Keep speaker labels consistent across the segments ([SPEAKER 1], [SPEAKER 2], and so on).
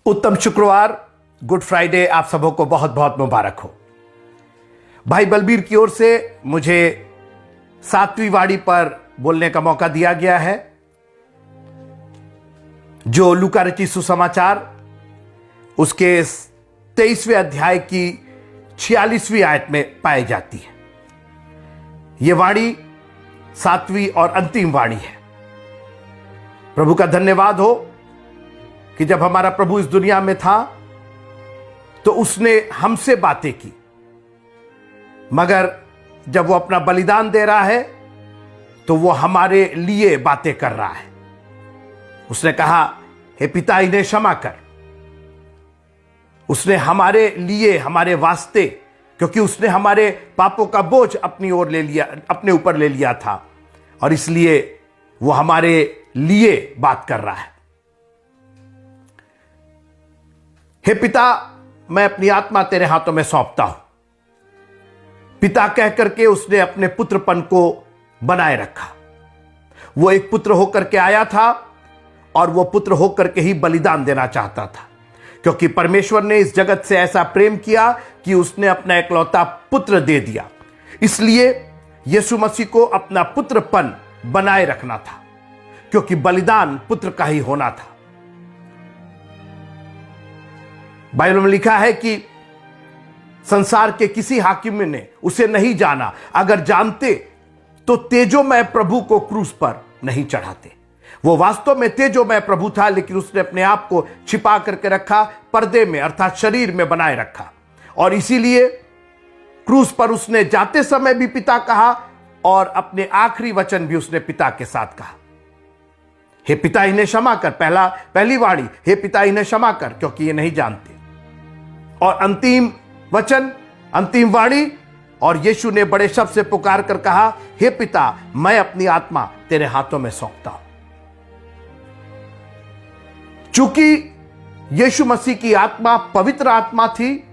[SPEAKER 1] उत्तम शुक्रवार, good Friday आप सबों को बहुत बहुत मुबारक हो। भाई बलबीर की ओर से मुझे 7वीं वाड़ी पर बोलने का मौका दिया गया है, जो लूका रचित सुसमाचार उसके 23वें अध्याय की 46वीं आयत में पाई जाती है। यह वाणी 7वीं और अंतिम वाणी है। प्रभु का धन्यवाद हो कि जब हमारा प्रभु इस दुनिया में था तो उसने हमसे बातें की, मगर जब वो अपना बलिदान दे रहा है तो वो हमारे लिए बातें कर रहा है। उसने कहा, हे पिता, इन्हें क्षमा कर। उसने हमारे लिए, हमारे वास्ते, क्योंकि उसने हमारे पापों का बोझ अपनी ओर ले लिया, अपने ऊपर ले लिया था, और इसलिए वो हमारे लिए बात कर रहा है। हे पिता, मैं अपनी आत्मा तेरे हाथों में सौंपता हूं। पिता कह करके उसने अपने पुत्रपन को बनाए रखा। वो एक पुत्र होकर के आया था और वो पुत्र होकर के ही बलिदान देना चाहता था, क्योंकि परमेश्वर ने इस जगत से ऐसा प्रेम किया कि उसने अपना इकलौता पुत्र दे दिया। इसलिए यीशु मसीह को अपना पुत्रपन बनाए रखना था, क्योंकि बलिदान पुत्र का ही होना था। बाइबल में लिखा है कि संसार के किसी हाकिम ने उसे नहीं जाना, अगर जानते तो तेजोमय प्रभु को क्रूस पर नहीं चढ़ाते। वो वास्तव में तेजोमय प्रभु था, लेकिन उसने अपने आप को छिपा करके रखा, पर्दे में अर्थात शरीर में बनाए रखा, और इसीलिए क्रूस पर उसने जाते समय भी पिता कहा और अपने आखिरी वचन भी उसने पिता के साथ कहा, हे पिता, इन्हें क्षमा कर। पहली वाणी, हे पिता, इन्हें क्षमा कर, क्योंकि ये नहीं जानते। और अंतिम वचन, अंतिम वाणी, और यीशु ने बड़े शब्द से पुकार कर कहा, हे पिता, मैं अपनी आत्मा तेरे हाथों में सौंपता हूं। चूंकि यीशु मसीह की आत्मा पवित्र आत्मा थी,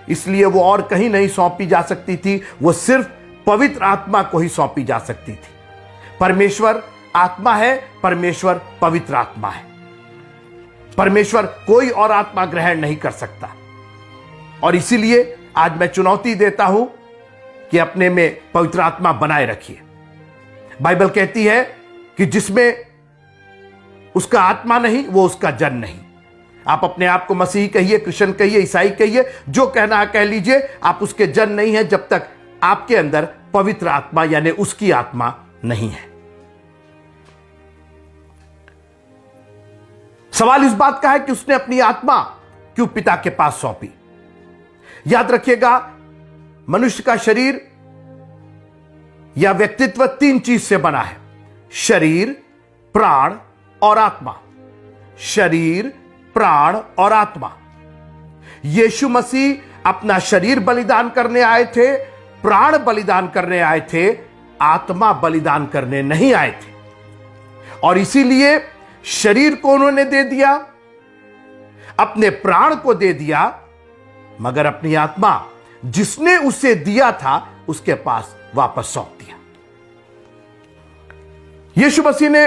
[SPEAKER 1] इसलिए वो और कहीं नहीं सौंपी जा सकती थी, वो सिर्फ पवित्र आत्मा को ही सौंपी जा सकती थी। परमेश्वर आत्मा है, परमेश्वर पवित्र आत्मा है। परमेश्वर कोई और आत्मा ग्रहण नहीं कर सकता, और इसीलिए आज मैं चुनौती देता हूं कि अपने में पवित्र आत्मा बनाए रखिए। बाइबल कहती है कि जिसमें उसका आत्मा नहीं, वो उसका जन नहीं। आप अपने आप को मसीही कहिए, क्रिश्चियन कहिए, ईसाई कहिए, जो कहना है कह लीजिए, आप उसके जन नहीं है जब तक आपके अंदर पवित्र आत्मा यानी उसकी आत्मा नहीं है। सवाल इस बात का है कि उसने अपनी आत्मा क्यों पिता के पास सौंपी। याद रखिएगा, मनुष्य का शरीर या व्यक्तित्व 3 चीज से बना है: शरीर, प्राण और आत्मा। शरीर, प्राण और आत्मा। यीशु मसीह अपना शरीर बलिदान करने आए थे, प्राण बलिदान करने आए थे, आत्मा बलिदान करने नहीं आए थे। और इसीलिए शरीर को उन्होंने दे दिया, अपने प्राण को दे दिया, मगर अपनी आत्मा जिसने उसे दिया था उसके पास वापस सौंप दिया। यीशु मसीह ने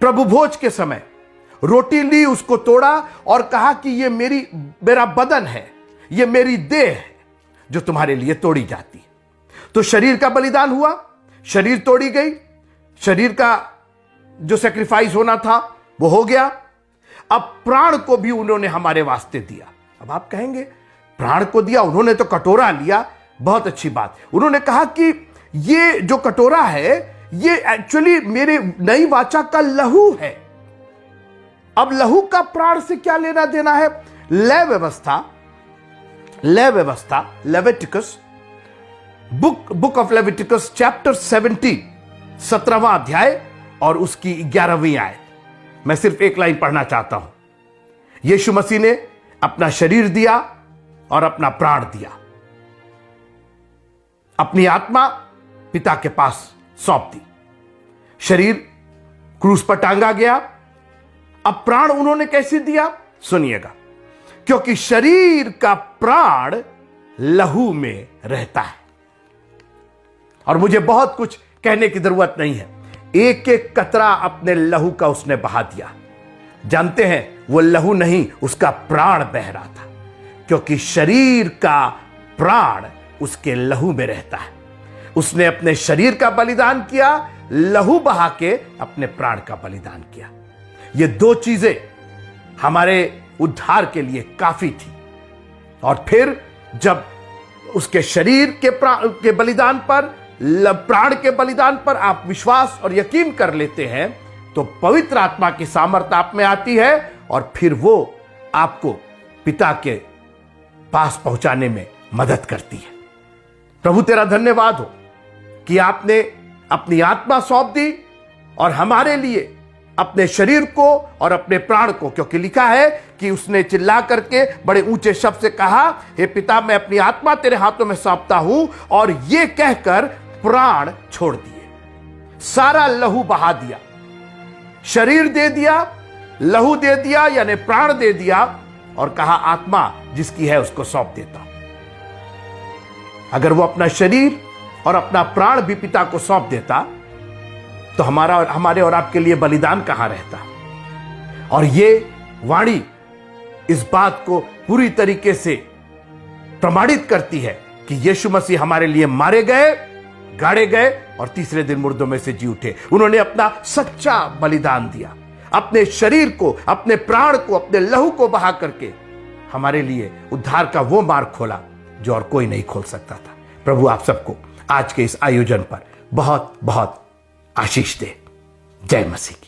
[SPEAKER 1] प्रभु भोज के समय रोटी ली, उसको तोड़ा और कहा कि ये मेरा बदन है, ये मेरी देह है जो तुम्हारे लिए तोड़ी जाती है। तो शरीर का बलिदान हुआ, शरीर तोड़ी गई, शरीर का जो सैक्रिफाइस होना था वो हो गया। अब प्राण को भी उन्होंने हमारे वास्ते दिया। अब आप कहेंगे, प्राण को दिया, उन्होंने तो कटोरा लिया, बहुत अच्छी बात। उन्होंने कहा कि ये जो कटोरा है ये एक्चुअली मेरे नई वाचा का लहू है। अब लहू का प्राण से क्या लेना देना है? लय व्यवस्था, Leviticus, book of Leviticus chapter 17, 17वां अध्याय और उसकी 11वीं आयत। मैं सिर्फ एक लाइन पढ़ना चाहता हूं। यीशु मसीह ने अपना शरीर दिया और अपना प्राण दिया, अपनी आत्मा पिता के पास सौंप दी। शरीर क्रूस पर टांगा गया। अब प्राण उन्होंने कैसे दिया? सुनिएगा, क्योंकि शरीर का प्राण लहू में रहता है। और मुझे बहुत कुछ कहने की जरूरत नहीं है, एक एक कतरा अपने लहू का उसने बहा दिया। जानते हैं वो लहू नहीं, उसका प्राण बह रहा था, क्योंकि शरीर का प्राण उसके लहू में रहता है। उसने अपने शरीर का बलिदान किया, लहू बहा के अपने प्राण का बलिदान किया। ये दो चीजें हमारे उद्धार के लिए काफी थी। और फिर जब उसके शरीर के बलिदान पर, प्राण के बलिदान पर आप विश्वास और यकीन कर लेते हैं, तो पवित्र आत्मा की सामर्थ आप में आती है और फिर वो आपको पिता के पास पहुंचाने में मदद करती है। प्रभु तेरा धन्यवाद हो कि आपने अपनी आत्मा सौंप दी और हमारे लिए अपने शरीर को और अपने प्राण को, क्योंकि लिखा है कि उसने चिल्ला करके बड़े ऊंचे शब्द से कहा, हे पिता मैं अपनी आत्मा तेरे हाथों में सौंपता हूं, और ये कहकर प्राण छोड़ दिए। सारा लहू बहा दिया, शरीर दे दिया, लहू दे दिया, यानी प्राण दे दिया, और कहा आत्मा जिसकी है उसको सौंप देता हूं। अगर वो अपना शरीर और अपना प्राण भी पिता को सौंप देता तो हमारे और आपके लिए बलिदान कहां रहता। और ये वाणी इस बात को पूरी तरीके से प्रमाणित करती है कि यीशु मसीह हमारे लिए मारे गए, गाड़े गए और तीसरे दिन मुर्दों में से जी उठे। उन्होंने अपना सच्चा बलिदान दिया, अपने शरीर को, अपने प्राण को, अपने लहू को बहा करके हमारे लिए उद्धार का वो मार्ग खोला जो और कोई नहीं खोल सकता था। प्रभु आप सबको आज के इस आयोजन पर बहुत बहुत आशीष दे। जय मसीह की।